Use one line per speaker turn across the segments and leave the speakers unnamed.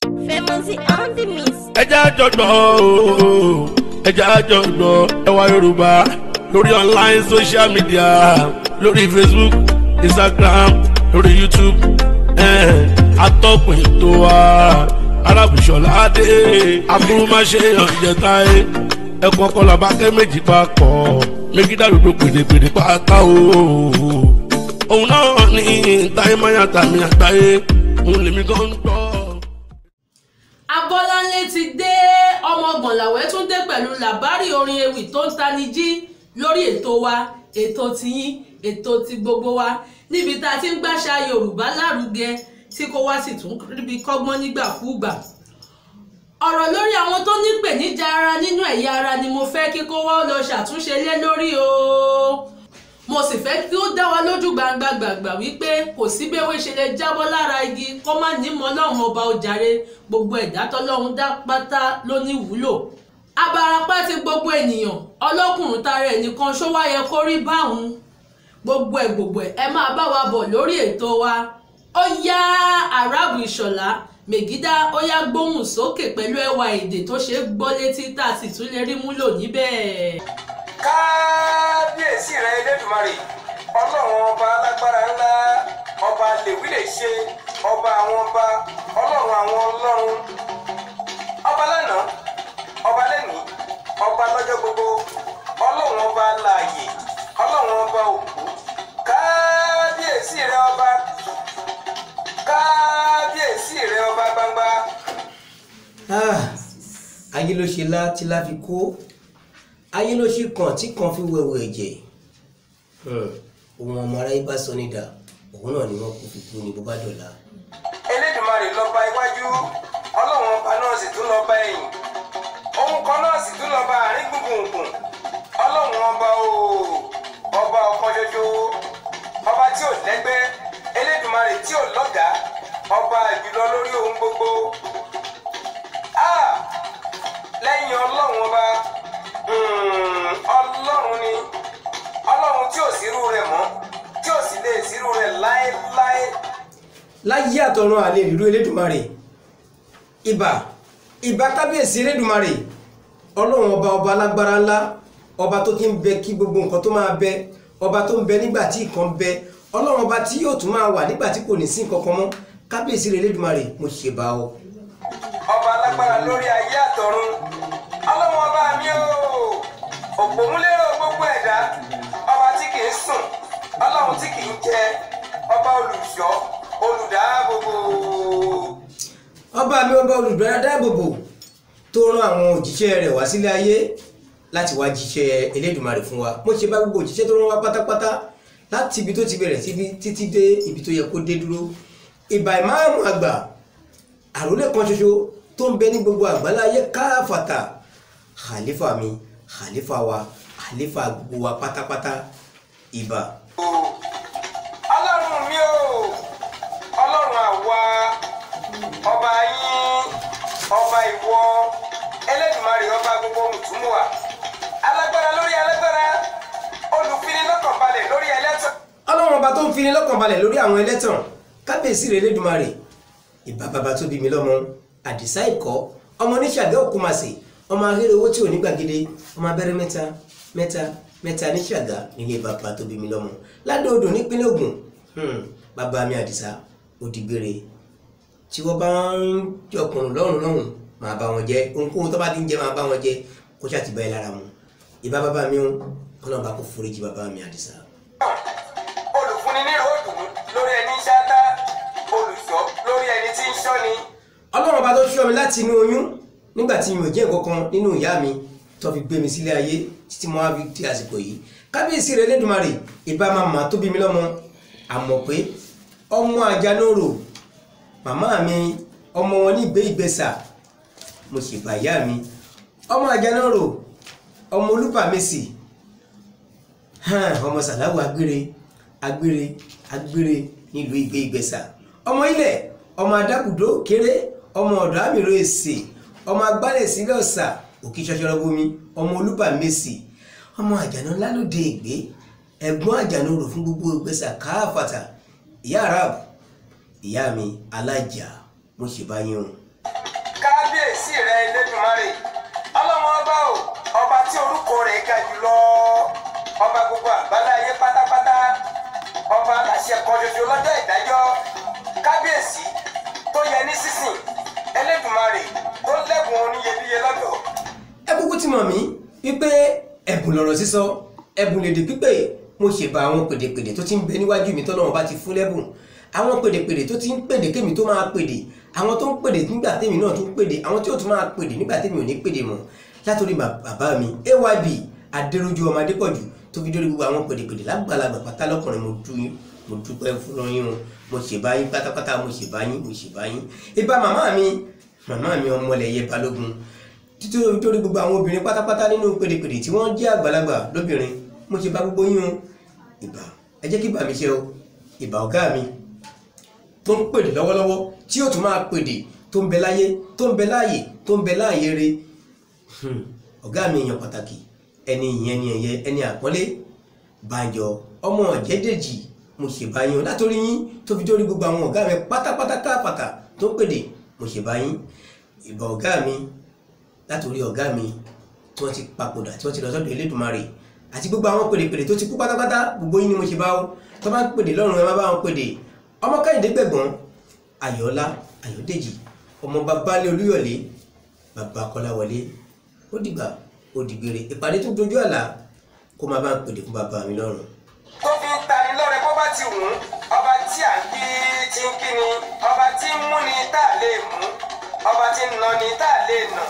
Famous on the miss.
Ẹja àjọgbọ́ ẹja àjọgbọ́ ẹwà Yorùbá lórí online social media lórí Facebook, Instagram, lórí YouTube atọ́kùn ètò wa Arábùṣọlá Adé aburúmáṣe ìjẹta ẹkùn ọkọlọ abákẹ́ méjì papọ̀ méjì dàlúdò pèdèpèdè pátá òun náà ní táyémáyà tàmí àgbáyé òun lèmi gan ń gbọ́.
Abọ́láńlé ti dé, ọmọ Gbọ̀nlàwẹ́ tún dé pẹ̀lú làbárì orin ewì tó ń tanijí lórí ètò wa, ètò tiyín, ètò ti gbogbo wa, níbi tá a ti ń gbàṣà Yorùbá lárugẹ tí kò wá sì tún ríbi kọ́gbọ́n nígbàkúùgbà. Ọ̀rọ̀ lórí àwọn tó nípèníjà ara nínú ẹ̀yà ara ni mo fẹ́ kí kó wá lọ ṣàtúnṣe lé lórí o. Mo sì fẹ́ kí ó dá wa lójú gbangba gbàgbà wípé kò sí bí ewé ṣe lè jábọ́ lára igi kó má ní mọ́ Ọlọ́run ọba ojàre, gbogbo ẹ̀dá tọ́lọ́run dá pátá ló ní ìwúlò. Abarapá ti gbogbo ènìyàn, ọlọ́kùnrin tara ẹnìkan ṣó wá yẹ kó rí báhùn. Gbogbo ẹ̀ ẹ máa bá wa bọ̀ lórí ètò wa. Ó yá Arábùṣọlá Mègídá, ó yá gbóhùn sókè pẹ̀lú ẹwà èdè tó ṣe é gbọ́ létí tá a sì tún lè rí múlò níbẹ̀.
Kábíyèsí rẹ Elédùmarè, Ọlọ́run ọba alágbára ńlá, ọba lèwí lè ṣe, ọba àwọn ọba, Ọlọ́run àwọn ọlọ́run, ọba lánàá, ọba lẹ́nìí, ọba lọ́jọ́ gbogbo, Ọlọ́run ọba láàyè, Ọlọ́run ọba òkú. Kábíyèsí rẹ ọba, kábíyèsí rẹ ọba gbangba.
Ayé ló ṣe lá tí lá fi kó, ayé ló ṣe kàn tí kan fi wẹ̀wẹ̀ ẹ̀jẹ̀. Òun ọmọ aráyé bá sọ nídà, òun náà ni wọ́n kú fi kú ní bó bá dọ̀la.
Elédùmarè lọ́ba iwájú, Ọlọ́run ọba náà sì tún lọ́ba ẹ̀yìn, òun kan náà sì tún lọ́ba àárín gbùngbùn. Ọlọ́run ọba ọba ọ̀kan ṣoṣo, ọba tí ò lẹ́gbẹ́, Elédùmarè tí ò lọ́gàá, ọba ìjùlọ lórí ohun gbogbo. Lẹ́yìn Ọlọ́run ọba, Ọlọ́run ni Ọlọ́run tí ò sírú rẹ̀ mọ́, tí ò sì lè sírú rẹ̀ láéláé.
Láyé àtọ̀run àlè ìlú Elédùmarè, ìbà kábíyèsí Elédùmarè, Ọlọ́run ọba ọba alágbára ńlá, ọba tó ti ń bẹ kí gbogbo nǹkan tó máa bẹ, ọba tó ń bẹ nígbà tí nǹkan bẹ, Ọlọ́run ọba tí yóò tún máa wà nígbà tí kò ní sí nǹkan kan mọ́. Kábíyèsí Elédùmarè, mo ṣèbà o.
Ọba alágbára lórí ayé àtọ̀run, Ọlọ́run ọba mi òpómúlérò gbogbo ẹ̀dá, ọba tí kìí sùn, Ọlọ́run tí kìí jẹ, ọba olùṣọ́, olùdáàbòbò.
Ọba mi, ọba olùdáàbòbò tó rán àwọn òjíṣẹ́ rẹ̀ wá sílé ayé láti wá jíṣẹ́ Elédùmarè fún wa. Mo ṣe bá gbogbo òjíṣẹ́ tó rán wá pátápátá láti ibi tó ti bẹ̀rẹ̀ síbi títí dé ibi tó yẹ kó dé dúró. Ìbà ìmáàmù àgbà, àrólé kan ṣoṣo tó ń bẹ ní gbogbo àgbáláyé káfàtà, khalifa mi, khalifa wa, khalifa gbogbo wa pátápátá. Ìbà.
Ọlọ́run mi Ọlọ́run àwa, ọba yín, ọba ìwọ, Elédùmarè ọba gbogbo mùtúmùwà, alágbára lórí alágbára, olùfinilọ́kànbalẹ̀ lórí ẹlẹ́tàn.
Ọlọ́run ọba tó ń fini lọ́kànbalẹ̀ lórí àwọn ẹlẹ́tàn. Kábíyèsí rẹ̀ Elédùmarè, ìbà bàbá tó bí mi lọ́mọ, Àdìsá Ìkọ́, ọmọ oníṣàgá Òkúmasì, ọmọ ahéré owó tí ò ní gbàgede, ọmọ abẹ́rẹ́ mẹ́ta ní Ṣàgá nílé bàbá tó bí mi lọ́mọ. Ládò odò nípínlẹ̀ Ògùn, bàbá mi Àdìsá òdìgbére. Tí wọ́n bá ń jọkùnrin lọ́rùn máa bá wọn jẹ, ohunkóhun tó bá ti ń jẹ máa bá wọn jẹ, kó ṣáà ti bá ẹ lára mu. Ìbà bàbá mi Ọlọ́run bá kó foríjì bàbá mi Àdìsá.
Olùfúnni ní ìròdùn lórí ẹni ṣáátá, olùṣọ́ lórí ẹni tí ń ṣọ́ni.
Ọlọ́run ọba tó ṣọ́ mi láti inú oyún nígbà tí mi ò jẹ́ nǹkan kan nínú ìyá mi tó fi gbé mi sílé ayé títí mo wá fi di àsìkò yìí. Kábíyèsí rẹ̀ Elédùmarè, ìbà màmá tó bí mi lọ́mọ, àmọ̀ pé ọmọ Àjànórò, màmá mi ọmọ wọn ní Ìgbésà, mo sì bá ìyá mi ọmọ Àjànórò, ọmọ Olúbàmẹ́sì, ọmọ Sàláwù agbére nílùú Ìgbésà, ọmọ ilẹ̀, ọmọ Adábùdó kéré, ọmọ ọ̀dọ̀ àmìrò èsè, ọmọ agbálẹ̀ sílẹ̀ ọ̀sà òkè ṣọṣọrọ bomi, ọmọ Olúbàmẹ́sì, ọmọ Àjànà lálóde Ègbé, ẹ̀gbọ́n Àjànórò fún gbogbo Ìgbésà káfàtà. Ìyá Arab, ìyá mi alájà, mo ṣe bá yín o.
Elédùmarè ọlọ́run ọba o ọba tí orúkọ rẹ̀ ga jùlọ ọba gbogbo àgbáláyé pátápátá ọba aláṣẹ kan ṣoṣo lọ́jọ́ ìdájọ́ kábíyèsí tó yẹ ní sísìn Elédùmarè tó lẹ́bùn oníyebíye lọ́dọ̀.
ẹ kúkú ti mọ̀ mí wípé ẹ̀bùn lọ̀rọ̀ sísọ ẹ̀bùn lèdè pípé mo ṣèbà àwọn pèdèpèdè tó ti ń bẹ níwájú mi tọ́lọ́run bá ti fún lẹ́bùn àwọn pèdèpèdè tó ti ń pèdè kémi tó máa pèdè àwọn tó ń pèdè nígbà tèmi náà tún pèdè àwọn tí ò tún máa pèdè nígbà tèmi ò ní pèdè mọ́ látòrí bàbá mi AYB Adéròjú ọmọ Adépọ̀jù tó fi dórí gbogbo àwọn pèdèpèdè lágbàlagbà pátá lọ́kùnrin mo dúpẹ́ fún yín mo ṣèbà yín pátápátá mo ṣèbà yín ìbà màmá mi Ọmọlẹ̀yẹ Balógun títí dórí gbogbo àwọn obìnrin pátápátá nínú pèdèpèdè tí wọ́n jẹ́ àgbàlagbà lóbìnrin mo ṣèbà gbogbo yín o ìbà ẹ jẹ́ kí bà mí ṣe o ìbà ọ̀gá mi tó ń pèdè lọ́wọ́lọ́wọ́ tí yóò tún máa pèdè tó ń bẹ láyé tó ń bẹ láàyè tó ń bẹ láàyè re ọ̀gá mi èèyàn pàtàkì ẹni ìyẹn ni ẹ̀yẹ ẹni àpọ́nlé Bánjọ ọmọ Ọ̀jẹ̀dèjì mo ṣèbà yín látòrí yín tó fi dórí gbogbo àwọn ọ̀gá mi pátápátá káàpàtà tó ń pèdè mo ṣèbà yín ìbà ọ̀gá mi látòrí ọ̀gá mi tí wọ́n ti papòdà tí wọ́n ti lọ sọ́dọ̀ Elédùmarè àti gbogbo àwọn pèdèpèdè tó ti kú pátápátá gbogbo yín ni mo ṣèbà ó tó bá ń pèdè lọ́rùn ẹ má bá wọn pèdè ọmọ Kẹ́hìndé Gbẹ̀gbọ́n Ayọ̀ọ́lá Ayọ̀dèjì ọmọ Babálé Olúyọ̀lé bàbá Kọ́láwọlé ó dìgbà ó dìgbére ìpàdé tó dojú àlá kó máa bá ń pèdè fún bàbá mi lọ́rùn.
tó fi ń tani lọ́rẹ bó bá ti wù ú ọba tí à ń kí tí ń kí ni ọba tí ń mú ni tá a lè mú ọba tí ń nà ni tá a lè nà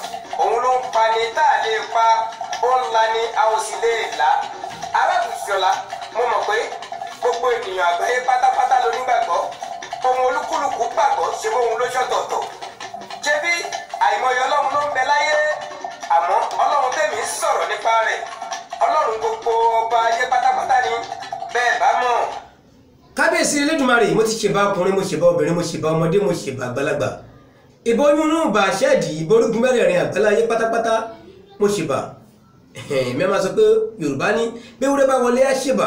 òun ló ń pa ni tá a lè pa ó ń la ni a ò sì lè là alábùsọ̀lá mo mọ̀ pé gbogbo ènìyàn àgbáyé pátápátá ló nígbàgbọ́ ohun olúkúlùkù gbàgbọ́ ṣe bóun ló ṣọ̀tọ̀ọ̀tọ̀ ṣé bí àìmọye ọlọ́run ló ń bẹ láyé àmọ́ ọlọ́run tèmi ń sọ̀rọ̀ nípa rẹ̀ ọlọ́run gbogbo ọba ayé pátápátá ni bẹ́ẹ̀ bá mọ̀.
kábíyèsí Elédùmarè mo ti ṣèbà ọkùnrin mo ṣèbà obìnrin mo ṣèbà ọmọdé mo ṣèbà àgbàlagbà ìbọyún inú ìbà ṣẹ́ẹ̀dì ìborúgun mẹ́rẹ̀ẹ̀rin àgbáláyé pátápátá mo ṣèbà mẹ́ma sọ pé Yorùbá ní bí ewúrẹ́ bá wọlé á ṣèbà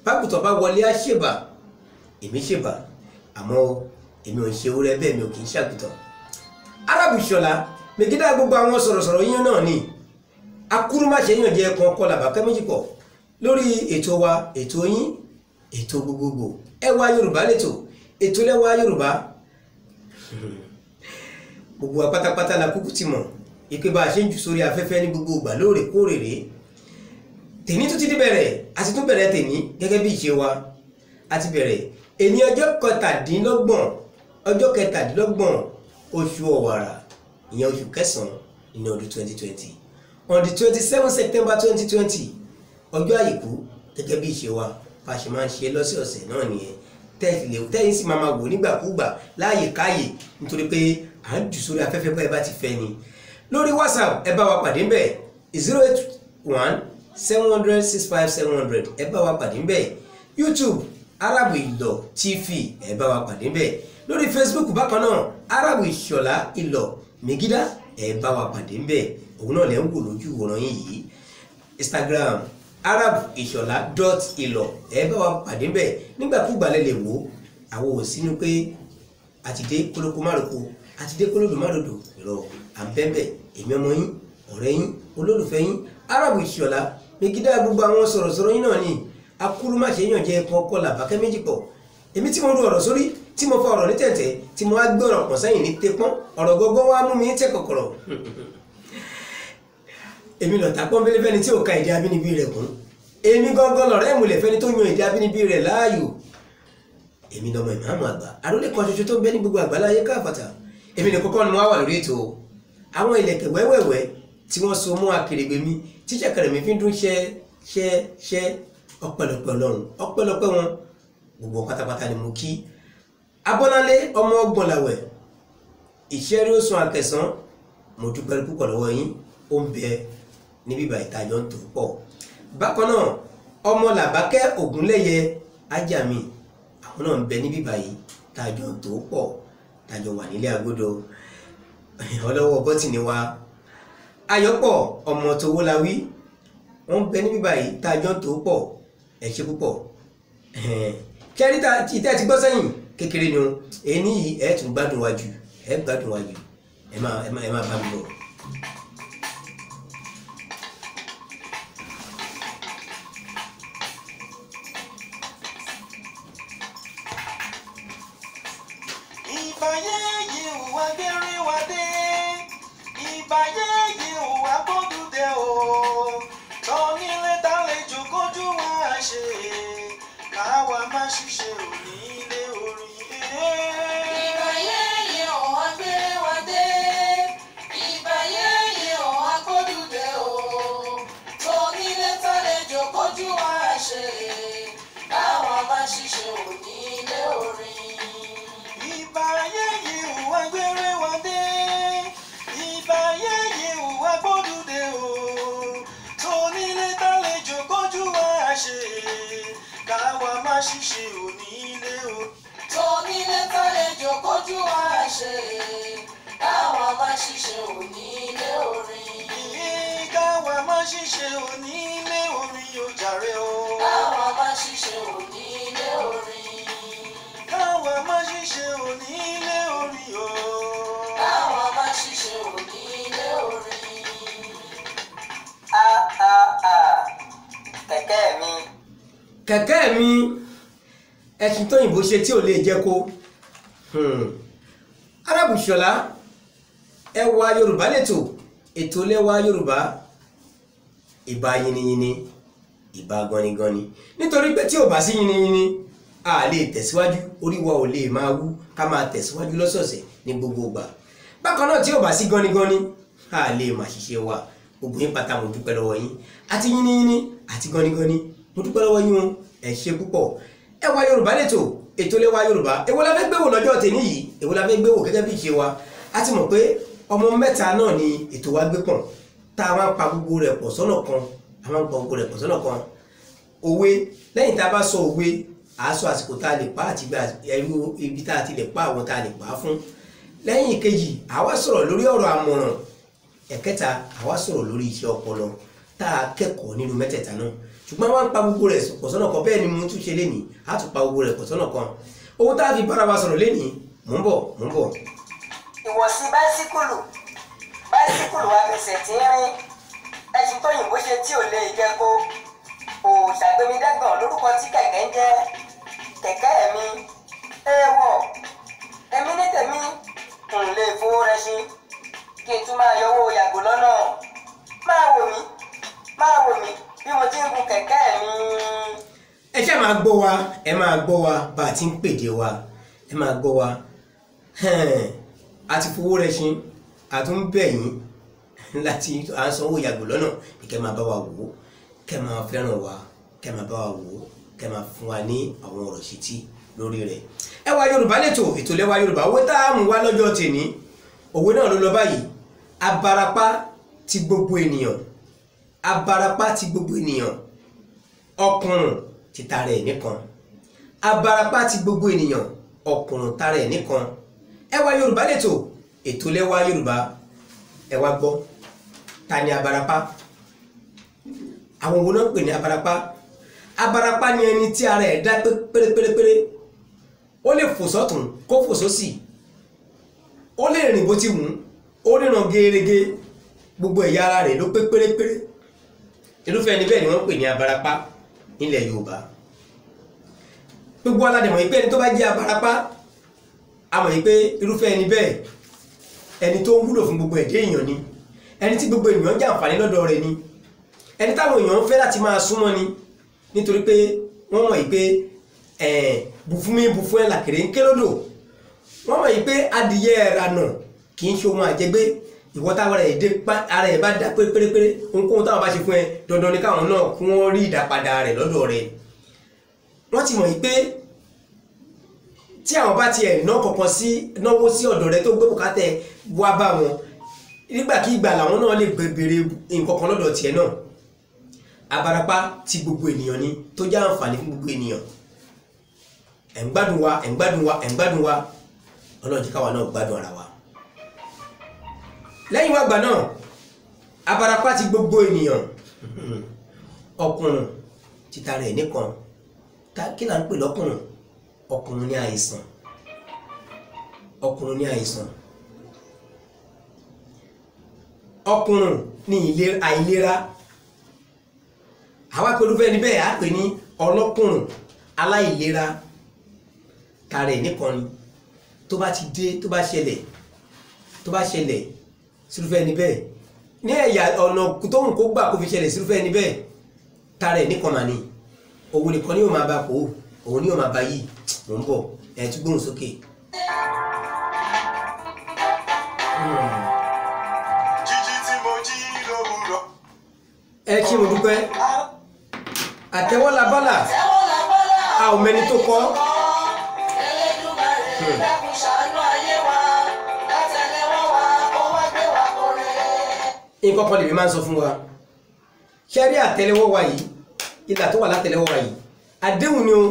bákùtọ̀ bá wọlé á ṣèbà èmi ṣèbà àmọ́ èmi ò ń ṣe ewúrẹ́ bẹ́ẹ̀ mi ò kì í ṣàgùtàn. Arábùṣọlá mègídà gbogbo àwọn sọ̀rọ̀sọ̀rọ̀ yín náà ni akúrúmáṣe yàn jẹ́ ẹ̀kan kọ́ làbákẹ́ méjì pọ̀ lórí ètò wa ètò yín ètò gbogbogbò Ẹwà Yorùbá lẹ́tọ̀ ètò lẹ́wà Yorùbá gbogbo wa pátápátá la kúkú ti mọ̀ ìpè bá a ṣe ń jù sórí afẹ́fẹ́ ní gbogbo ìgbà lóòrèkóòrè rèé tèmi tún ti di bẹ̀rẹ̀ a ti tún bẹ̀rẹ̀ tèmi gẹ́gẹ́ bí ìṣe wa a ti bẹ̀rẹ̀ èní ọjọ́ kẹtàdínlọ́gbọ̀n oṣù Ọ̀wàrà ìyẹn oṣù kẹsàn-án nínú ọdún 2020 on the 27 September 2020 ọjọ́ àyíkú gẹ́gẹ́ bí ìṣe wa bá a ṣe máa ń ṣe lọ́sọ̀ọ̀sẹ̀ náà nìyẹn tẹ́yìn sì máa wò nígbàkúgbà láàyè káàyè nítorí pé à ń jù sórí afẹ́fẹ́ bá ẹ bá ti fẹ́ ni lórí WhatsApp ẹ bá wa pàdé ń bẹ̀ 081-700-65700 ẹ bá wa pàdé ń bẹ̀ YouTube Arabuilo TV ẹ bá wa pàdé ń bẹ̀ lórí Facebook bákan náà Arabuṣọlá Ìlọ̀ Mègídà ẹ bá wa pàdé ń bẹ̀ òun náà lẹ́ ń wò lójú ìwòran yìí Instagram arabuishola.ilo ẹ bá wa pàdé ń bẹ̀ nígbàkúgbà lẹ lè wò àwọn ò sínú pé àtidé kólókó márùkù àtidé kólódò márùdò ìrọ̀ àbẹ́bẹ̀ èmi ọmọ yín ọ̀rẹ́ yín olólùfẹ́ yín Arabuṣọlá Mègídà gbogbo àwọn sọ̀rọ̀sọ̀rọ̀ yín náà ni akúrúmáṣe yàn jẹ́ ẹ̀kan kọ́ làbákẹ́ méjì pọ̀ èmi tí mo ru ọ̀rọ̀ sórí tí mo fa ọ̀rọ̀ ní tẹ̀tẹ̀ tí mo wá gbé ọ̀rọ̀ pọ̀ sẹ́yìn ní tepọ́n ọ̀rọ̀ gọ́gọ́ wá mú mi tẹ̀ kọ̀kọ̀rọ̀ èmi lọ̀tà pọ́nbélé fẹ́ni tí ò ka èdè abínibí rẹ̀ kún èmi gángan lọ̀rẹ́ ìmùlẹ̀ fẹ́ni tó yan èdè abínibí rẹ̀ láàyò èmi lọmọ ìmáàmù àgbà àrólé kan ṣoṣo tó ń bẹ ní gbogbo àgbáláyé káfàtà èmi ní kọ́kọ́ ni mo wà lórí ètò àwọn ilẹ̀kẹ̀ wẹ́wẹ́wẹ́ tí wọ́n so mú akèrègbè mi tí ṣẹ̀kẹ̀rẹ̀ mi fi ń dún ṣẹ́ ọpẹ́lọpẹ́ Ọlọ́run ọpẹ́lọpẹ́ wọn gbogbo pátápátá ni mo kí Abọ́lálé ọmọ Ọgbọ̀nlàwẹ̀ ìṣẹ́rí ó sun àkẹsàn mo dúpẹ́ púpọ̀ lọ́wọ́ yín ó ń bẹ níbí ìbà ìtajọ́ ń tò pọ̀ bákan náà ọmọ Làbákẹ́ Ògúnlẹ́yẹ Ájàmí àwọn náà ń bẹ níbí ìbà yìí tajọ́ ń tò pọ̀ tajọ́ wà nílé agbódo ọlọ́wọ́ bọ́tìnì wa Ayọ̀pọ̀ ọmọ Towólawí wọ́n ń bẹ níbí ìbà yìí tajọ́ ń tò pọ̀ ẹ ṣé púpọ̀ kẹ́rìtà tí tẹ́ ti gbọ́ sẹ́yìn kékeré ni èyí ní ẹ̀ tún gbádùn wájú ẹ̀ gbádùn wájú ẹ̀ máa bá mi bọ̀.
ìbáyé yìí ò wá gbérí wá dé ìbáyé yìí ò wá gbódùdé o tọ́nílé tálejò kójú wá ṣe káwa má ṣiṣẹ́ òní ilé orí.
ìbáyé yìí ò wá gbérí wá dé ìbáyé yìí ò wá gbódùdé o tọ́nílé tálejò kójú wá ṣe káwa má ṣiṣẹ́ òní ilé orí.
ìbáyé yìí ò wá gbére wá dé ìbáyé yìí ò wá gbódùdé o tónílé tálejò kójú wá ṣe káwa má ṣiṣẹ́ onílé o.
tónílé tálejò kójú wá ṣe káwa má ṣiṣẹ́ onílé orin.
káwa má ṣiṣẹ́ onílé orin ó jàre o.
káwa má ṣiṣẹ́ onílé orin.
káwa má ṣiṣẹ́ onílé orin o.
káwa má ṣiṣẹ́ onílé orin.
kẹ̀kẹ́ mi. kẹ̀kẹ́ mi ẹṣin tóyìnbó ṣe tí ò lè jẹ́ kó. Arábùṣọlá Ẹwà Yorùbá lẹ́tọ̀ ètò lẹ́wà Yorùbá ìbá yiniyini ìbá ganigani nítorí pé tí ò bá sí yiniyini a lè tẹ̀síwájú orí wa ò lè máa wú ká máa tẹ̀síwájú lọ́sọ̀ọ̀sẹ̀ ní gbogbo ìgbà bákan náà tí ò bá sí ganigani a lè máa ṣiṣẹ́ wa gbogbo yín pátá mo dúpẹ́ lọ́wọ́ yín àti yiniyini àti ganigani mo dúpẹ́ lọ́wọ́ yín o ẹ ṣé púpọ̀ Ẹwà Yorùbá lẹ́tọ̀ ètò lẹ́wà Yorùbá èwo la fẹ́ gbéwò lọ́jọ́ tèmi yìí èwo la fẹ́ gbéwò gẹ́gẹ́ bí ìṣe wa a ti mọ̀ pé ọmọ mẹ́ta náà ni ètò wa gbé pọ̀n tá a máa ń pa gbogbo rẹ̀ pọ̀ sọ́nà kan a máa ń pa gbogbo rẹ̀ pọ̀ sọ́nà kan òwe lẹ́yìn tá a bá sọ òwe a sọ àsìkò tá a lè pa àti gba ẹrú ibi tá a ti lè pa àwọn tá a lè pa fún lẹ́yìn ìkejì àwa sọ̀rọ̀ lórí ọ̀rọ̀ àmọ̀ràn ẹ̀kẹta àwa sọ̀rọ̀ lórí iṣẹ́ ọpọlọ tá a kẹ́kọ̀ọ́ nínú mẹ́tẹ̀ẹ̀ta náà ṣùgbọ́n wọ́n ń pa gbogbo rẹ̀ pọ̀ sọ́nà kan bẹ́ẹ̀ ni mo tún ṣe lénìí a tún pa gbogbo rẹ̀ pọ̀ sọ́nà kan owó tá a fi bára wa sọ̀rọ̀ lénìí mò ń bọ̀.
ìwọ̀sí báísíkùlù wa fẹsẹ̀ tí ń rin ẹṣin tóyìnbó ṣe tí ò lè jẹ́ kó òòṣàgbémidẹ́gàn lórúkọ tí kẹ̀kẹ́ ń jẹ́ kẹ̀kẹ́ mi èèwọ̀ èmi ní tèmi n lè fowó rẹṣin kí n tún máa yọwọ́ yàgò lọ́nà máa wò mí bí mo ti ń gun kẹ̀kẹ́ mi.
ẹ ṣe máa gbọ́ wa ẹ máa gbọ́ wa bá a ti ń pèdè wa ẹ máa gbọ́ wa a ti fowó rẹṣin a tún bẹ̀ yín láti à ń sanwó yàgò lọ́nà kẹ́ máa bá wa wò ó kẹ́ máa fẹ́ràn wa kẹ́ máa bá wa wò ó kẹ́ máa fún wa ní àwọn ọ̀rọ̀ ṣítí lórí rẹ̀. Ẹwà Yorùbá lẹ́tọ̀ ètò lẹ́wà Yorùbá owó tá a mú wá lọ́jọ́ tèmi òwe náà ló lọ báyìí abarapá ti gbogbo ènìyàn abarapá ti gbogbo ènìyàn ọkùnrin ti tara ẹ̀ nìkan abarapá ti gbogbo ènìyàn ọkùnrin tara ẹ̀ nìkan Ẹwà Yorùbá lẹ́tọ̀ ètò lẹ́wà Yorùbá ẹ wá gbọ́ ta ni abarapá àwọn wo náà pè ní abarapá abarapá ni ẹni tí ara ẹ̀ dá pérépérépéré ó lè fò sọ́tún kó fò sósì ó lè rìn bó ti wù ó ríran gẹ́rẹ́gẹ́ gbogbo ẹ̀yà ara rẹ̀ ló pé pérépéré irúfẹ́ ẹni bẹ́ẹ̀ ni wọ́n pè ní abarapá nílẹ̀ Yorùbá gbogbo aládẹ̀mọ̀ yìí pé ẹni tó bá jẹ́ abarapá a mọ̀ yìí pé irúfẹ́ ẹni bẹ́ẹ̀ ẹni tó ń wúlò fún gbogbo ẹ̀dẹ́ èèyàn ni ẹni tí gbogbo ènìyàn jẹ àǹfààní lọ́dọ̀ rẹ̀ ni ẹni táwọn èèyàn ń fẹ́ láti máa súnmọ́ ni nítorí pé wọ́n mọ̀ yìí pé bùfúnmi bùfún ẹ̀ làkèrè ń ké lódò wọ́n mọ̀ yìí pé adìyẹ ẹ̀rànà kì í ṣe ohun àjẹgbé ìwọ táwọn ara ẹ̀ bá dá pérépéré ohunkóhun táwọn bá ṣe fún ẹ dandan ni káwọn náà kún wọ́n rí ìdápadà rẹ̀ lọ́dọ̀ rẹ̀ wọ́n ti mọ̀ yìí pé tí àwọn bá tiẹ̀ náwó sí ọ̀dọ̀ rẹ tó gbé bùkátẹ́ wá bá wọn nígbàkigbà làwọn náà lè bèrè nǹkan kan lọ́dọ̀ tiẹ̀ náà abarapá ti gbogbo ènìyàn ni tó jẹ́ àǹfààní fún gbogbo ènìyàn ẹ̀ ń gbádùn wa Ọlọ́run jẹ́ káwa náà gbádùn ara wa lẹ́yìn wá gbà náà abarapá ti gbogbo ènìyàn ọkùnrin ti tara ẹ̀ nìkan kí là ń pè lọ́kùnrin ọkùnrin ní àìsàn ọkùnrin ní àìlera àwa pẹ̀lú fẹ́ níbẹ̀ á pè ní ọlọ́kùnrin aláìlera kàrẹ̀ nìkan ni tó bá ti dé tó bá ṣẹlẹ̀ sírúfẹ́ níbẹ̀ ní ẹ̀yà ọ̀nà tóhùn kó gbà kó fi ṣẹlẹ̀ sírúfẹ́ níbẹ̀ kàrẹ̀ nìkan mà ní òun nìkan ni yóò máa bá pò òun ni yóò máa bá yìí mò ń bọ̀ ẹ̀ tún gbóhùn sókè. ẹ ṣé mo dúpẹ́ àtẹ́wọ́ labálà a ò mẹ́ni tó kọ́ nǹkan kan lèmi máa ń sọ fún wa ṣé rí àtẹ́lẹwọ́ wa yìí ìlà tó wà látẹ́lẹwọ́ wa yìí àdéhùn ni o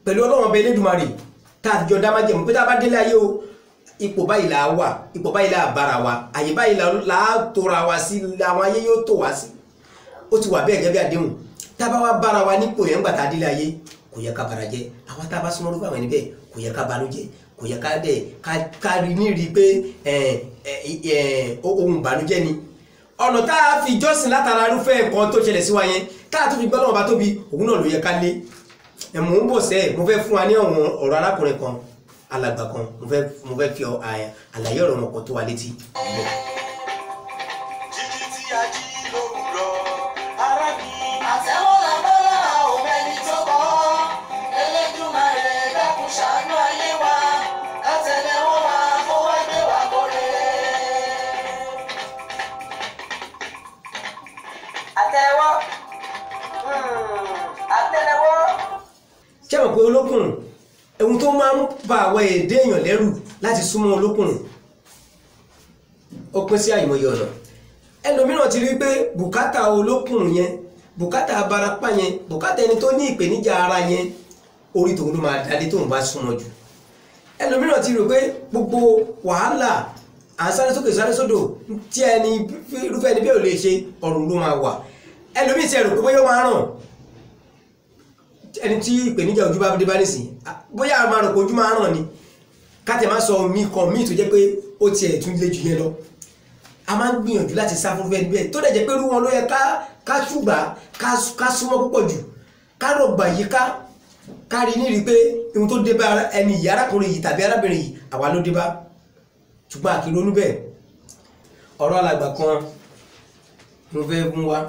pẹ̀lú Ọlọ́run ọba Elédùmarè tá a jọ dá májẹ̀mú pé tá a bá délé ayé o ipò báyìí là á wà ipò báyìí là á bára wa àyè báyìí là á tóra wa sí àwọn ayé yóò tó wá sí ó ti wà bẹ́ẹ̀ gẹ́gẹ́ bí àdéhùn tá a bá wá bára wa nípò yẹn gbà tá a délé ayé kò yẹ ká bara jẹ́ àwa tá a bá súnmọ́ lókè àwọn ẹni bẹ́ẹ̀ kò yẹ ká banújẹ́ kò yẹ ká dẹ̀ ká rí ní rí pé ohun ìbànújẹ́ ni ọ̀nà tá a fi jọ́sìn látara irúfẹ́ nǹkan tó ṣẹlẹ̀ sí wa yẹn tá a tún fi gbọ́dọ̀ ọba tóbi òun náà ló yẹ ká lé mò ń bọ̀ sẹ́ẹ̀ mo fẹ́ fún wa ní ọ̀rọ̀ arákùnrin kan alàgbà kan mo fẹ́ fi àlàyé ọ̀rọ̀ wọn kan tó wa létí.
jíjí tí a jí lówùrọ̀ ara mi.
àtẹ́wọ́ làbọ́lá òun ẹni tó kọ́ Elédùmarè dákun ṣàánú ayé wa látẹ̀lẹ́wọ́ wa kó wá gbé wa kórè.
àtẹ́lẹwọ́
ṣé mọ̀ pé olókùnrin ohun tó máa ń ba àwọn èdè èèyàn lẹ́rù láti súnmọ́ olókùnrin ó pín sí àìmọye ọ̀nà ẹlòmíràn ti rí pé bùkátà olókùnrin yẹn bùkátà abarapá yẹn bùkátà ẹni tó ní ìpèníjà ara yẹn orí tòun ló máa dálé tóun bá súnmọ́ jù ẹlòmíràn ti rò pé gbogbo wàhálà àsáré sókè sáré sódò tí ẹni irúfẹ́ ẹni bí ò lè ṣe ọ̀run ló máa wà ẹlòmíràn ti rò pé bóyá ó máa ràn ẹni tí ìpèníjà ojú bá dé bá nìsín bóyá a máa rò pé ojú máa ràn ni káàtẹ̀ máa sọ mí kan míì tó jẹ́ pé ó tiẹ̀ tún lé jù yẹn lọ a máa ń gbìyànjú láti sá fún fẹ́ẹ́ níbẹ̀ tó dẹ̀ jẹ́ pé irú wọn ló yẹ ká ṣùgbà ká súnmọ́ púpọ̀ jù ká rọ̀gbà yìí ká rí nírí pé ohun tó dé bá ẹni yìí arákùnrin yìí tàbí arábìnrin yìí àwa ló dé bá ṣùgbọ́n àkìrò níbẹ̀ ọ̀rọ̀ alàgbà kan mo fẹ́ mú wa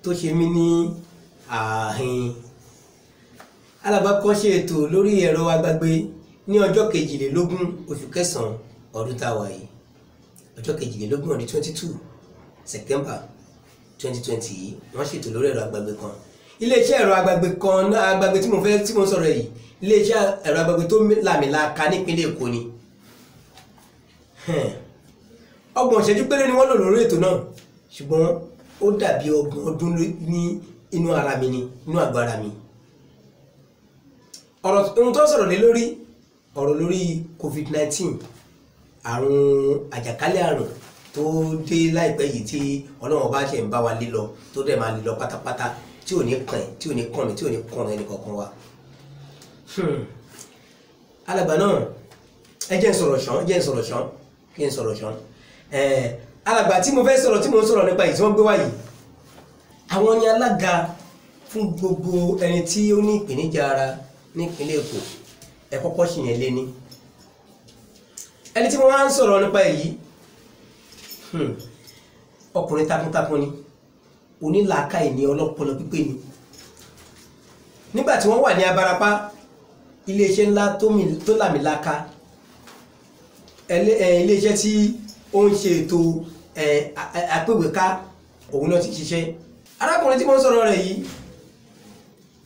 tó ṣe mí ní ààhin alàgbà kan ṣe ètò lórí ẹ̀rọ agbágbé ní ọjọ́ 22 oṣù kẹsàn-án ọdún tá a wà yìí ọjọ́ 22 ọdún 22 September 2020 yìí wọ́n ṣètò lórí ẹ̀rọ agbágbé kan iléeṣẹ́ ẹ̀rọ agbágbé kan agbágbé tí mo sọ̀rọ̀ yìí iléeṣẹ́ ẹ̀rọ agbágbé tó làmìlaka nípínlẹ̀ Èkó ni ọgbọ̀n ìṣẹ́jú péré ni wọ́n lò lórí ètò náà ṣùgbọ́n ó dàbí ọgbọ̀n ọdún ní inú ara mi ni inú àgọ́ ara mi ọ̀rọ̀ ohun tó sọ̀rọ̀ lé lórí ọ̀rọ̀ lórí COVID-19 àrùn àjàkálẹ̀ àrùn tó dé láìpẹ́ yìí tí Ọlọ́run bá ṣe ń bá wa lé lọ tó dẹ̀ máa lé lọ pátápátá tí ò ní kàn tí ò ní kàn mí tí ò ní kàn ẹnì kankan wa. alàgbà náà ẹ jẹ́ n sọ̀rọ̀ ṣán kí n sọ̀rọ̀ ṣán alàgbà tí mo fẹ́ sọ̀rọ̀ tí mo ń sọ̀rọ̀ nípa yìí tí wọ́n gbé wá yìí àwọn ni alága fún gbogbo ẹni tí ó ní ìpèníjà ara nípínlẹ̀ Èkó ẹ kọ́kọ́ ṣì yẹn lé ní ẹni tí mo máa ń sọ̀rọ̀ nípa èyí ọkùnrin takuntakun ni onílàákàyè ní ọlọ́pọlọ pípé ni nígbà tí wọ́n wà ní Abarapá iléeṣẹ́ ńlá tó làmìlaka iléeṣẹ́ tí ó ń ṣe ètò àpèwéká òun náà ti ṣiṣẹ́ arákùnrin tí mo ń sọ̀rọ̀ rẹ̀ yìí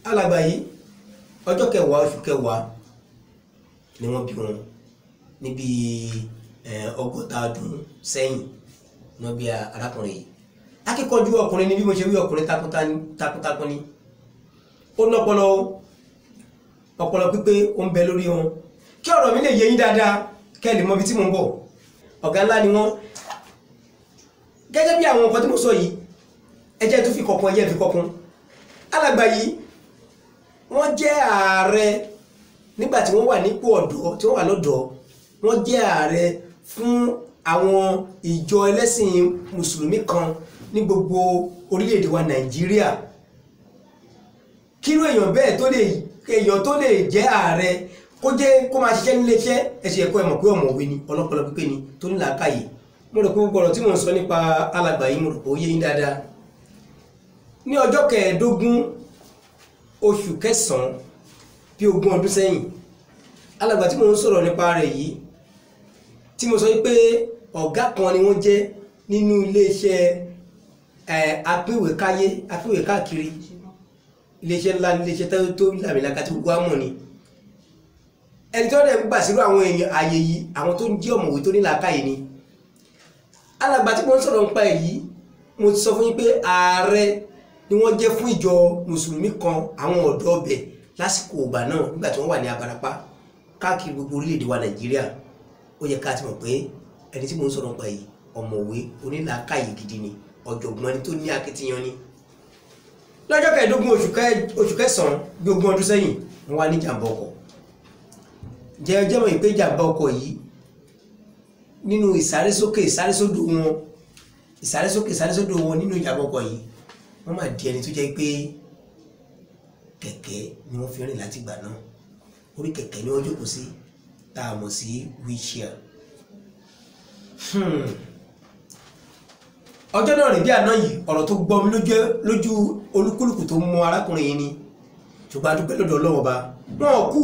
alàgbà yìí ọjọ́ 10 oṣù 10 ni wọ́n bí wọn níbi 60 ọdún sẹ́yìn ní wọ́n bí arákùnrin yìí akíkanjú ọkùnrin ni bí mo ṣe wí ọkùnrin takuntakun ni ó lọ́pọlọ ọpọlọ pípé ó ń bẹ lórí wọn kí ọ̀rọ̀ mi lè yé yín dáadáa kẹ́ lè mọ ibi tí mo ń bọ̀ ọ̀gá ńlá ni wọ́n gẹ́gẹ́ bí àwọn nǹkan tí mo sọ yìí ẹ jẹ́ tó fi kọ̀kan ẹyẹ fi kọ̀kan alàgbà yìí wọ́n jẹ́ ààrẹ nígbà tí wọ́n wà nípò ọ̀dọ́ tí wọ́n wà lọ́dọ̀ wọ́n jẹ́ ààrẹ fún àwọn ìjọ ẹlẹ́sìn mùsùlùmí kan ní gbogbo orílẹ̀-èdè wa Nàìjíríà kírú èèyàn tó lè jẹ́ ààrẹ kó máa ṣiṣẹ́ nílé iṣẹ́ ẹ̀sìn ẹ̀kọ́ ẹ̀mọ̀ pé ọ̀mọ̀wé ni ọlọ́pọlọ pípé ni tó ní làákàyè. mo rò pé gbogbo ọ̀rọ̀ tí mò ń sọ nípa alàgbà yìí mo rò pé ó yé yín dáadáa. ní ọjọ́ 15 oṣù kẹsàn-án bí 20 ọdún sẹ́yìn alàgbà tí mò ń sọ̀rọ̀ nípa rẹ̀ yìí tí mo sọ wípé ọ̀gá kan ni wọ́n jẹ́ nínú iléeṣẹ́ apíwèé káàkiri iléeṣẹ́ ńlá iléeṣẹ́ tó làmìlaka tí gbogbo àmọ̀ ni ẹni tó dẹ̀ gbà sírú àwọn èèyàn ààyè yìí àwọn tó ń jẹ́ ọ̀mọ̀wé tó ní làákàyè ni. alàgbà tí mo ń sọ̀rọ̀ nípa èyí mo ti sọ fún yín pé ààrẹ ni wọ́n jẹ́ fún ìjọ mùsùlùmí kan àwọn ọ̀dọ́ ọbẹ̀ lásìkò ìgbà náà nígbà tí wọ́n wà ní Abarapá káàkiri gbogbo orílẹ̀-èdè wa Nàìjíríà. ó yẹ ká ti mọ̀ pé ẹni tí mo ń sọ̀rọ̀ nípa yìí ọ̀mọ̀wé onílàákàyè gidi ni ọ̀jọ̀gbọ́n ni tó ní akitiyan ni. lọ́jọ́ 15 oṣù kẹsàn-án bí 20 ọdún sẹ́yìn wọ́n wá ní jàǹbá ọkọ̀ jẹ́ mọ̀ pé jàǹbá ọkọ̀ yìí nínú ìsárésókè wọn nínú ìjàǹbá ọkọ̀ yìí wọ́n máa di ẹni tó jẹ́ pé kẹ̀kẹ́ ni wọ́n fi rìn láti ìgbà náà orí kẹ̀kẹ́ ni wọ́n jókòó sí tá a mọ̀ sí wheelchair. ọjọ́ náà rìn bí àná yìí ọ̀rọ̀ tó gbọ́ mi lójú olúkúlùkù tó mọ arákùnrin yìí ni ṣùgbọ́n a dúpẹ́ lọ́dọ̀ Ọlọ́run Ọba wọn kú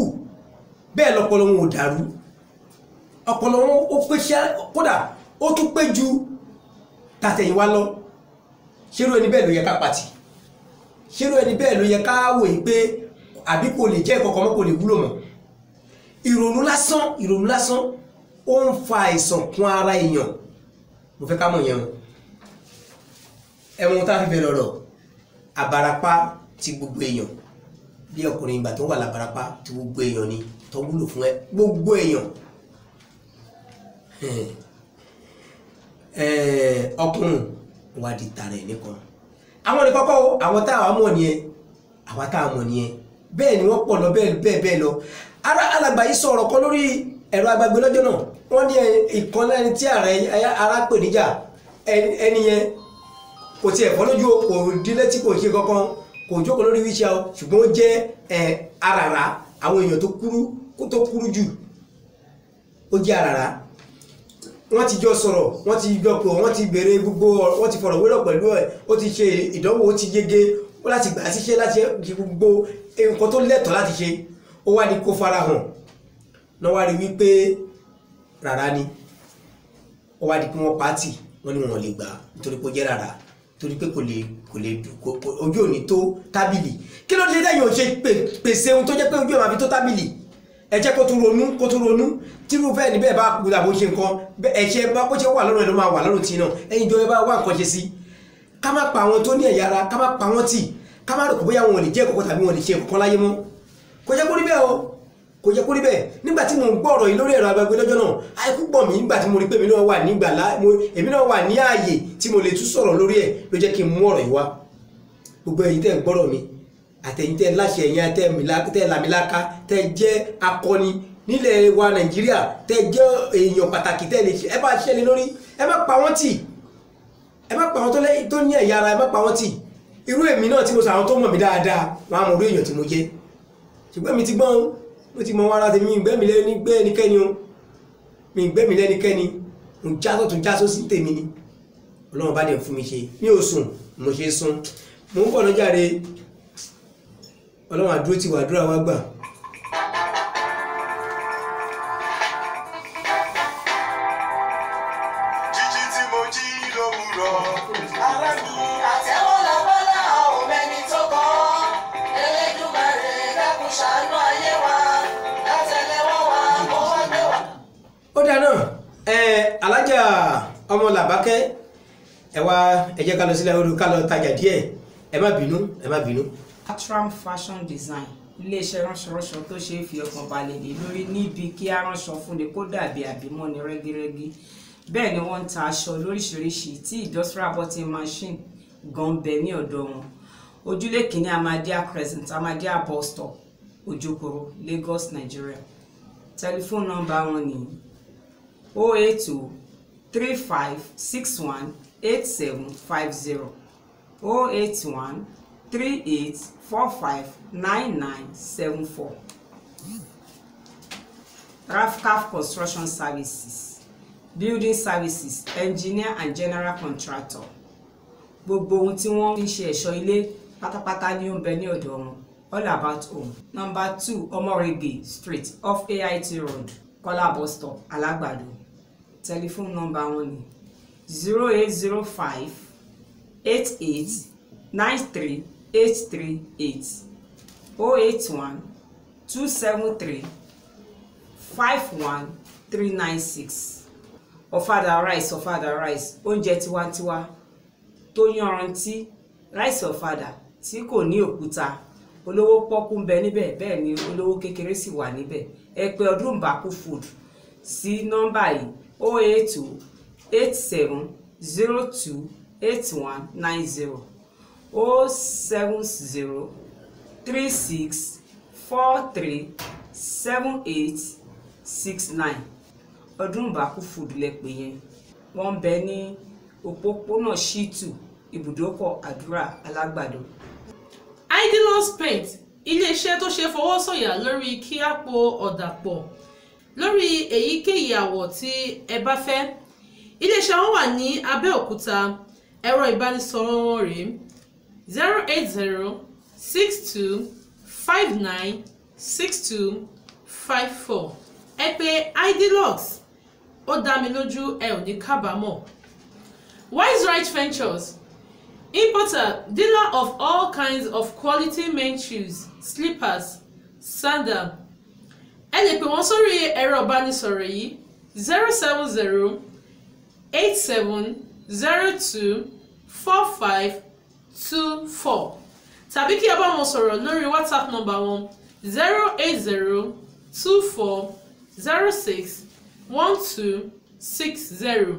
bẹ́ẹ̀ lọ́pọlọ wọn ò dàrú ọpọlọ wọn ó pé kódà ó tún pé ju tàtẹ̀yìnwá lọ. ṣérú ẹni bẹ́ẹ̀ ló yẹ ká pàtì ṣérú ẹni bẹ́ẹ̀ ló yẹ ká wòye pé àbí kò lè jẹ́ ìkọ̀kọ̀ mọ́ kò lè wúlò mọ́. ìrònú lásán ó ń fa àìsàn kún ara èèyàn mo fẹ́ ká mọ̀ yẹn o. ẹ̀wọ̀n tá a fi bẹ̀rẹ̀ ọ̀rọ̀ Abarapá ti gbogbo èèyàn bí ọkùnrin ìgbà tó wà l'Abarapá ti gbogbo èèyàn ni tó wúlò fún gbogbo èèyàn. ọkùnrin wà di tààrà ẹ̀ nìkan àwọn ní kọ́kọ́ àwọn tá a mọ̀ nìyẹn bẹ́ẹ̀ ni wọ́n pọ̀ lọ bẹ́ẹ̀ lọ. alàgbà yìí sọ̀rọ̀ kan lórí ẹ̀rọ agbègbè lọ́jọ́ náà wọ́n ní ìkan lẹ́ni tí ara pè níjà ẹni yẹn kò tiẹ̀ fọ́ lójú kò dílé tí kò ṣe kankan kò jókòó lórí wheelchair ṣùgbọ́n ó jẹ́ aràrá àwọn èèyàn tó kúrú jù ó jẹ́ aràrá. wọ́n ti jọ sọ̀rọ̀ wọ́n ti jọ pọ̀ wọ́n ti bèrè gbogbo wọ́n ti fọ̀rọ̀ wérọ̀ pẹ̀lú ẹ̀ ó ti ṣe ìdánwò ó ti yege ó láti gbà síṣẹ́ láti ṣe gbogbo nǹkan tó lẹ́tọ̀ọ́ láti ṣe ó wá ní kó farahàn náà wá rí wípé rárá ni ó wá di pé wọ́n pàtì wọ́n ní wọn lè gbà nítorí pé ó jẹ́ rárá torí pé kò lè ojú òní tó tábìlì kí ló dé lẹ́yìn òun ṣe pèsè ohun tó jẹ́ pé ojú ẹ̀ máa fi tó tábìlì ẹ jẹ́ kó tún ronú tírú fẹ́ẹ̀ níbẹ̀ bá kúrò àbó ṣe nǹkan ẹ̀ṣẹ̀ bá bó ṣe wà lọ́rùn ẹ̀ ló máa wà lọ́rùn tí náà ẹ̀yin jọ ẹ bá wá nǹkan ṣe sí ká má pa àwọn tó ní ẹ̀yà ara ká má pa wọ́n tì ká má rò pé bóyá wọn ò lè jẹ́ kọ̀kọ́ tàbí wọn lè ṣe nǹkan láyé mọ́ kò jẹ́ kó rí bẹ́ẹ̀ o kò jẹ́ kó rí bẹ́ẹ̀ nígbà tí mo ń gbọ́ ọ̀rọ̀ yìí lórí ẹ̀rọ agbègbè lọ́jọ́ náà àìkú gbọ́ mi nígbà tí mo rí pé èmi náà wà ní ààyè tí mo lè tún sọ̀rọ̀ lórí ẹ̀ ló jẹ́ kí n mú ọ̀rọ̀ yìí wá gbogbo ẹ̀yin tẹ́ ń gbọ́rọ̀ mi àtẹ̀yin tẹ́ láṣẹ ẹ̀yin tẹ́ làmìlaka tẹ́ jẹ́ akọni nílẹ̀ wa Nàìjíríà tẹ́ jẹ́ èèyàn pàtàkì tẹ́ lè ṣe ẹ bá ṣẹlẹ̀ lórí ẹ má pa wọ́n tì ẹ má pa wọ́n tó ní ẹ̀yà ara ẹ má pa wọ́n tì irú èmi náà tí mo sọ àwọn tó mọ̀ mí dáadáa wọn á mọ̀ orí èèyàn tí mo jẹ́ ṣùgbọ́n mi ti gbọ́n mo ti mọ wọn ara tèmi ìgbẹ́mi lẹ́nikẹ́ni o mi ìgbẹ́mi lẹ́nikẹ́ni mo já tó tún já tó sí tèmi ni Ọlọ́run bá dẹ̀ fún mi ṣe mi ò sùn mo ṣe sùn mo ń bọ̀ lọ́jà rẹ Ọlọ́run àdúró ti wà àdúrà wa gbà. ó dáná alájà ọmọ làbákẹ́ ẹ wá ẹ jẹ́ ká lọ sílẹ̀ orí ká lọ tajà díẹ̀ ẹ má bínú.
Atram fashion design iléeṣẹ́ ránṣọránṣọ tó ṣe é fi ọkàn balẹ̀ lé lórí níbi kí á ránṣọ fúnni kó dàbí àbímọ́ni rẹ́gírẹ́gí bẹ́ẹ̀ ni wọ́n ń ta aṣọ lóríṣiríṣi tí industrial button machine gan bẹ ní ọ̀dọ̀ wọn ojúlé kìíní Amadia Crescent Amadia bus stop Ojokoro Lagos Nigeria tẹlifóònù nọ́mbà wọn ní 082 3561 8750 081 3845 9974. Rafcaf Construction Services, Building Services, Engineer and General Contractor. Gbogbo ohun tí wọ́n fi ṣe ẹ̀ṣọ́ ilé pátápátá ni ó ń bẹ ní ọ̀dọ̀ wọn. All about home. Number 2 Omorege Street off AIT Road, Kola Bus Stop, Alagbado. Telephone number wọn ni 0805 88 93 838 081 273 51396. Ọ̀fadà rice oúnjẹ tiwantiwa tó yanrantí, rice ọ̀fadà tí kò ní òkúta, olówó pọ́kú ń bẹ níbẹ̀, bẹ́ẹ̀ ni olówó kékeré sì wà níbẹ̀. Ẹ pè Ọdúnbàkú food sí nọ́mbà yìí 082 87 02 8190 070 36 43 7869. Ọdúnbàkú food lẹ pè yẹn. Wọ́n bẹ ní òpópónà Shitu ibùdókọ̀ Àdúrà Alágbàdo.
Idyllos Paint, iléeṣẹ́ tó ṣe fọwọ́ sọ̀yà lórí kí á po ọ̀dà pọ̀ lórí èyíkéyìí àwọ̀ tí ẹ bá fẹ́. Iléeṣẹ́ wọn wà ní Abẹ́òkúta. Ẹ̀rọ ìbánisọ̀rọ̀ wọn rèé 080 62 59 62 54. Ẹ pè Idyllos, ó dá mi lójú ẹ ò ní kábàámọ̀. Wise Right Ventures, importer, dealer of all kinds of quality men's shoes, slippers, sandal. Ẹ lè pè wọ́n sórí ẹ̀rọ ìbánisọ̀rọ̀ yìí 070 87 02 45 24 tàbí kí ẹ bá wọn sọ̀rọ̀ lórí WhatsApp number wọn 080 24 06 12 60.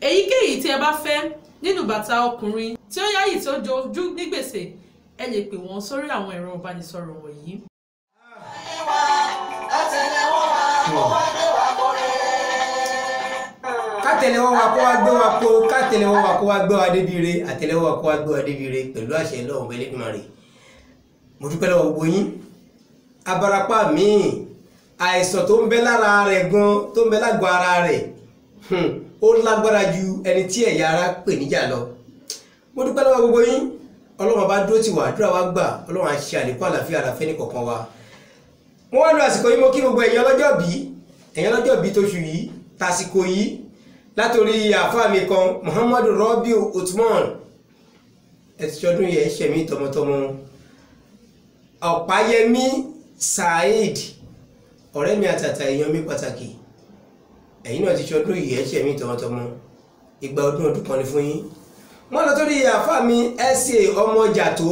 Èyíkéyìí tí ẹ bá fẹ́ nínú bàtà ọkùnrin tí ó yáyì tí ó jojú ní gbèsè, ẹ lè pè wọ́n sórí àwọn ẹ̀rọ ìbánisọ̀rọ̀ wọ̀nyí.
Kátẹ̀lẹ́wọ́ wa kó wá gbé wa kó, kátẹ̀lẹ́wọ́ wa kó wá gbé wa débi ire, àtẹ̀lẹ́wọ́ wa kó wá gbé wa débi ire pẹ̀lú àṣẹ Ọlọ́run bẹ́ẹ̀ Elédùmarè. Mo dúpẹ́ lọ́wọ́ gbogbo yín. Abarapá míì, àìsàn tó ń bẹ lára rẹ̀ gan, tó ń bẹ lágọ̀ọ́ ara rẹ̀, ó lágbára ju ẹni tí ẹ̀yà ara pè níjà lọ. Mo dúpẹ́ lọ́wọ́ gbogbo yín. Ọlọ́run bá dúró tì wá, àdúrà wa gbà, Ọlọ́run á ṣe àlékún àlàáfíà ara fẹ́ni kọ̀ọ̀kan wa. Mo wá lo àsìkò yìí mo kí gbogbo ẹ̀yin ọlọ́jọ́ bí tóṣù yìí, tàsìkò yìí, látòrí àfáà mi kan Muhammadu Rabiu Uthman, ẹ ti ṣọdún yẹn ṣẹ̀mí tọmọtọmọ. Ọ̀páyẹmí Saheed, ọ̀rẹ́ mi àtàtà èèyàn mi pàtàkì, ẹ̀yin náà ti ṣọdún yìí ẹ ṣẹ̀mí tọmọtọmọ. Ìgbà ọdún kan ni fún yín. Wọ́n lọ torí àfáà mi SA ọmọ Jàtó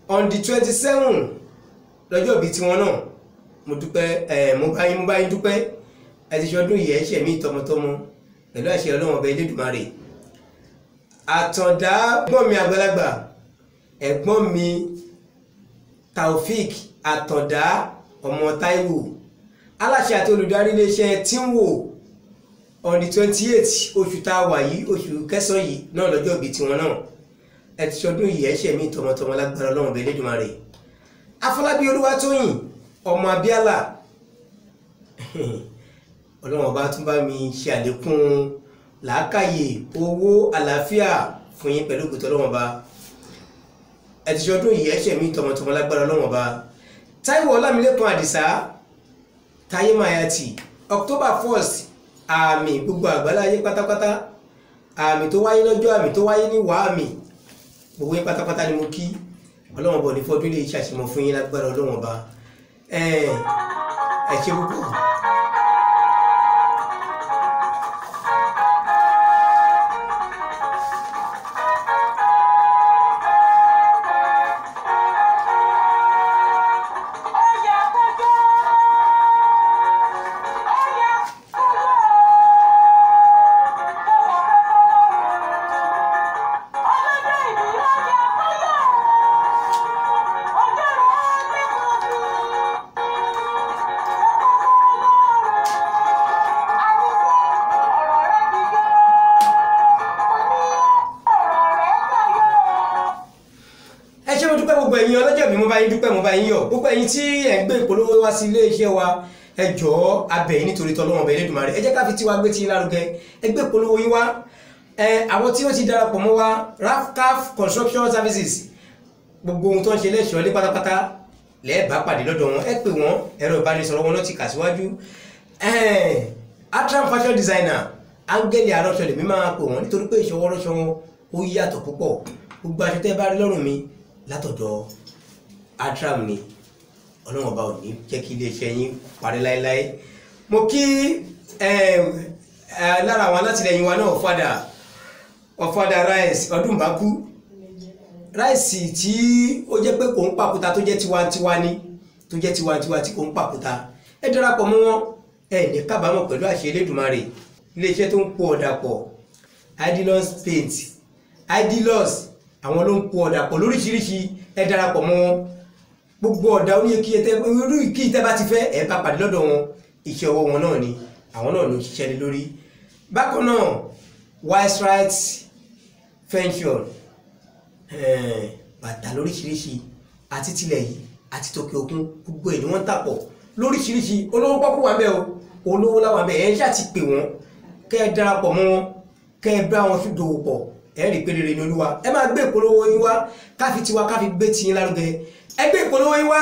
on the 27 lọ́jọ́ bíi tiwọn náà. Mo dúpẹ́, mo bá yín dúpẹ́. Ẹ ti ṣọdún yìí ẹ ṣẹ̀mí tọmọtọmọ pẹ̀lú àṣẹ Ọlọ́run ọba Elédùmarè. Àtàndá ẹ̀gbọ́n mi àgbàlagbà, ẹ̀gbọ́n mi Taofik Àtàndá ọmọ Táíwò, aláṣẹ àti olùdarí iléeṣẹ́ Tínwò on the 28 oṣù tá a wà yìí, oṣù kẹsàn-án yìí náà lọ́jọ́ ìbí tiwọn náà. Ẹ ti ṣọdún yìí ẹ ṣẹ̀mí tọmọtọmọ lágbára Ọlọ́run ọba Elédùmarè. Afọlábí Olúwatóyìn ọmọ Abíálà, Ọlọ́run ọba tún bá mi ṣe àlékún làákàyè, owó, àlàáfíà fún yín pẹ̀lú ògùn Ọlọ́run ọba. Ẹ ti ṣọdún yìí ẹ ṣẹ̀mí tọmọtọmọ lágbára Ọlọ́run ọba. Táíwò Ọlámilékan Àdìsá, Táyé Mayati, October 1st, àmì gbogbo àgbáláyé pátápátá, àmì tó wáyé lọ́jọ́, àmì tó wáyé ní wàámì, gbogbo yín pátápátá ni mo kí. Ọlọ́run ọba ní fọdún lè ṣàṣemọ fún yín lágbára Ọlọ́run ọba. Ẹ ṣe púpọ̀. mo bá yín dúpẹ́ mo bá yín yọ̀ gbogbo ẹ̀yin tí ẹ̀ ń gbé ìpolówó wá sí ilé iṣẹ́ wa ẹ jọ̀ọ́ abẹ́ yín nítorí tọ́lọ́run ọba Elédùmarè ẹ jẹ́ ká fi tiwa gbé ti lárugẹ ẹ gbé ìpolówó yín wá àwọn tí ó ti darapọ̀ mọ́ wa Rafcaf Construction Services gbogbo ohun tó ń ṣe lẹ́ṣọ̀ọ́ lé pátápátá lẹ́ẹ̀bá pàdé lọ́dọ̀ wọn ẹ pè wọ́n ẹ̀rọ ìbánisọ̀rọ̀ wọn náà ti kà síwájú Atram fashion designer áńgẹ́lì aránṣọ lèmi máa pè wọ́n nítorí pé ìṣọwọ́ ránṣọ wọn ó yàtọ̀ púpọ̀ gbogbo aṣọ tẹ́ bá rí lọ́rùn mi látọ̀dọ̀ Atram ni ọlọ́run ọba ò ní jẹ́ kí iléeṣẹ́ yín parí láéláé mo kí lára àwọn alátìlẹyìn wa náà ọ̀fadà rice ọdún bá kú ráìsì tí ó jẹ́ pé kò ń pàkúta tó jẹ́ tiwantiwa ni tó jẹ́ tiwantiwa tí kò ń pàkúta ẹ darapọ̀ mọ́ wọn ẹ ní kábàámọ̀ pẹ̀lú àṣẹ Elédùmarè iléeṣẹ́ tó ń po ọ̀dà pọ̀ Idilos paint Idilos àwọn ló ń po ọ̀dà pọ̀ lóríṣiríṣi ẹ darapọ̀ mọ́ wọn gbogbo ọ̀dà oníyekíyẹ irú ìkí tẹ́ bá ti fẹ́ ẹ bá pàdé lọ́dọ̀ wọn iṣẹ́ ọwọ́ wọn náà ni àwọn náà ló ń ṣiṣẹ́ lé lórí bákan náà Wise Right Venture bàtà lóríṣiríṣi àti tilẹ̀ yìí àti tòkè òkun gbogbo ẹ̀ ni wọ́n ń tàpọ̀ lóríṣiríṣi olówó pọ́kú wà bẹ́ẹ̀ o olówó láwà bẹ́ẹ̀ ẹ̀ ń ṣáà ti pè wọ́n kẹ́ ẹ darapọ̀ mọ́ wọn kẹ́ ẹ bá wọn fi dòwò pọ̀ ẹ rí pé rere ní olúwa ẹ máa gbé ìpolówó yín wá káfi tiwa káfi gbé tiyín lárugẹ ẹ gbé ìpolówó yín wá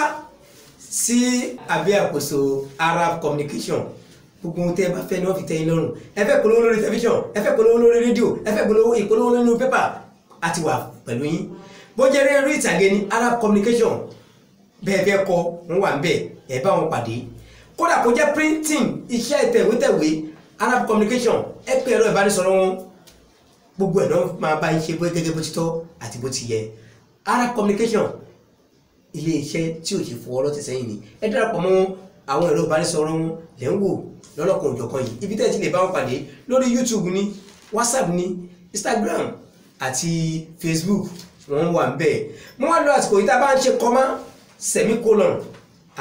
sí abẹ́ àkóso Arab Communication gbogbo ohun tẹ́ ẹ bá fẹ́ ni wọ́n fi tẹ́ yín lọ́rùn ẹ fẹ́ polówó lórí tẹlifíṣàn ẹ fẹ́ polówó lórí rédíò ẹ fẹ́ ìpolówó nínú pépà àti wà pẹ̀lú yín bó jẹ́ eré ìtàgé ní Arab Communication bẹ́ẹ̀ fẹ́ kọ́ wọ́n wà ń bẹ̀ ẹ bá wọn pàdé kódà kó jẹ́ printing iṣẹ́ ìtẹ̀wétẹ̀wé Arab Communication ẹ pé ẹ̀rọ ìbánisọ̀rọ̀ wọn gbogbo ẹ̀ náà máa bá yín ṣe gẹ́gẹ́ bó ti tọ́ àti bó ti yẹ Arab Communication ilé iṣẹ́ tí ò ṣe fọwọ́ lọ́tì sẹ́yìn ni ẹ darapọ̀ mọ́ àwọn ẹ̀rọ ìbánisọ̀rọ̀ wọn lẹ́ ń wò lọ́lọ́kan òjọ̀kan yìí ibi tẹ́ ti lè bá wọn pàdé lórí YouTube ní WhatsApp ní Instagram àti Facebook wọ́n wà ń bẹ̀ mo wá lọ àsìkò yìí tá a bá ń ṣe kọ́má semicolon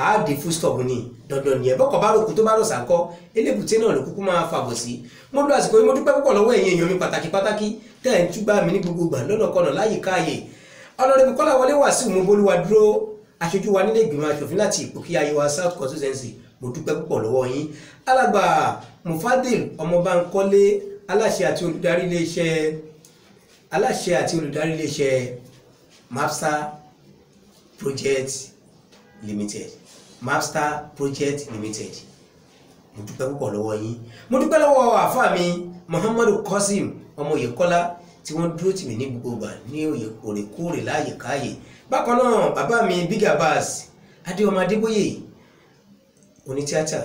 àádé full stop ní dandan nìyẹn bọ́kọ̀ bá rògbò tó bá rọ̀ sàkọ́ elébùté náà ló kúkú máa fàbọ̀ sí mo lọ àsìkò yìí mo dúpẹ́ púpọ̀ lọ́wọ́ ẹ̀yin èèyàn mi pàtàkì tẹ́ ẹ̀ ń túgbà mí ní gbogbo gbà lọ́nàkọnà láyé káàyè Honorable Kọ́láwọlé Wàsíù mo bolúwa dúró aṣojú wa nílé ìgbìmọ̀ aṣòfin láti Ìpòkí Ayéwa South Constituency mo dúpẹ́ púpọ̀ lọ́wọ́ yín alàgbà Mufadil Ọmọbánkọ́lé aláṣẹ àti olùdarí iléeṣẹ́ Mapstar Project Limited mo dúpẹ́ púpọ̀ lọ́wọ́ yín mo dúpẹ́ lọ́wọ́ àfáà mi Muhammadu Qasim ọmọ Oyèkọ́lá tí wọ́n dúró tì mí ní gbogbo ìgbà ní òrèkóòrè láàyè káàyè bákan náà bàbá mi Big Abbas Adéọmọ Adébóyè onítíátà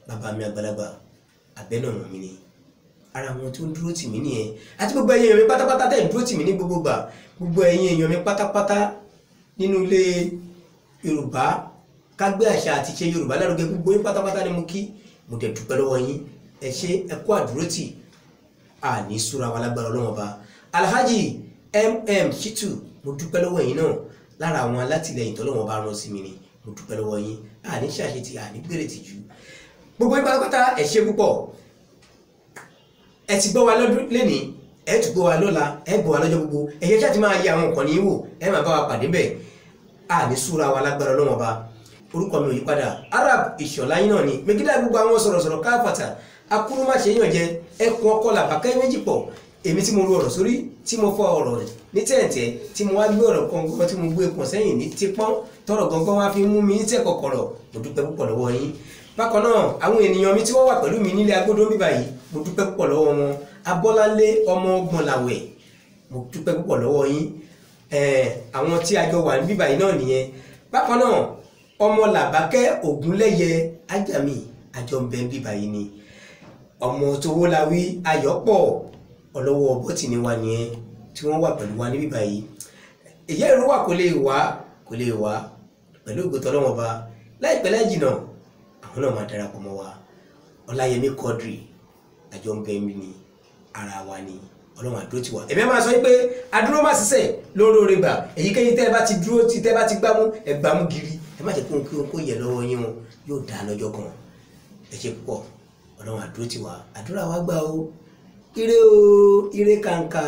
bàbá mi àgbàlagbà abẹ́nà wọn mi ni ara wọn tó ń dúró tì mí nìyẹn àti gbogbo ẹ̀yin èèyàn mi pátápátá tẹ̀ ń dúró tì mí ní gbogbo ìgbà gbogbo ẹ̀yin èèyàn mi pátápátá nínú ilé Yorùbá kágbé àṣà àti ṣe Yorùbá lárugẹ gbogbo yín pátápátá ni mo kí mo dẹ̀ dúpẹ́ lọ́wọ́ yín ẹ ṣé ẹ kú àdúrótì àní súra wa lágbára Ọlọ́run Ọba Alhaji Shitu mo dúpẹ́ lọ́wọ́ yín náà lára àwọn alátìlẹyìn tọ́lọ́wọ́n bá rán sí mi ni mo dúpẹ́ lọ́wọ́ yín àní ṣàṣetì àní gbèrè tìjú gbogbo yín pátápátá ẹ ṣé púpọ̀ ẹ ti gbọ́ wa lọ́dún lẹ́ni ẹ tún gbọ́ wa lọ́la ẹ gbọ́ wa lọ́jọ́ gbogbo ẹ̀yẹ ṣáà ti máa yẹ àwọn nǹkan ní wò ẹ máa bá wa pàdé bẹ́ẹ̀ àní súra wa lágbára Ọlọ́run Ọba orúkọ mi ò yí padà Arab Ìṣọ̀lá yín náà ni megidá gbogbo àwọn sọ̀rọ̀sọ̀rọ̀ káfàtà akúrú má ṣe yàn jẹ ẹkùn ọkọ làbàkẹ́ méjì pọ̀ èmi tí mo ru ọ̀rọ̀ sórí tí mo fọ ọ̀rọ̀ ní tẹ̀ǹtẹ̀ tí mo wá gbé ọ̀rọ̀ gangan tí mo gbé pọ̀ sẹ́yìn ní tipọ́n tọ̀rọ̀ gangan wá fi mú mi ní tẹ̀ kọ̀kọ̀rọ̀ mo dúpẹ́ púpọ̀ lọ́wọ́ yín bákan náà àwọn ènìyàn mi tí wọ́n wà pẹ̀lú mi nílé agbódó bíbá yìí mo dúpẹ́ púpọ̀ lọ́wọ́ wọn Abọ́láńlé ọmọ ọgbọ̀n làwẹ̀ mo dúpẹ́ púpọ̀ lọ́wọ́ yín àwọn tí a jọ wà ní bíbá yìí náà nìyẹn bákan náà ọmọ làbákẹ́ Ògúnlẹ́yẹ Ájàmí àjọ ń bẹ bíbá yìí ni ọmọ Towólawí Ayọ̀pọ̀ ọlọ́wọ́ bọ́tì ni wa nìyẹn tí wọ́n wà pẹ̀lú wa ní bíbá yìí ìyá ìró wà kò lè wá pẹ̀lú ògbótọ́ Ọlọ́run Ọba láìpẹ́ láì jìnnà àwọn náà máa darapọ̀ mọ́ wa Ọláyẹmí Quadri àjọ ń bẹ mí ni ara wa ni Ọlọ́run àdúró ti wà ẹ̀mí máa sọ pé adúró má ṣiṣẹ́ lóróore gbà èyíkéyìí tẹ́ ẹ bá ti dúró tí tẹ́ ẹ bá ti gbámú ẹ gbámú gírí ẹ má jẹ́ kó yẹ lọ́wọ́ yín o yóò dá lọ́jọ́ kan ẹ ṣe púpọ̀ Ọlọ́run àdúró ti wà àdúrà wa gbà o ire kàǹkà.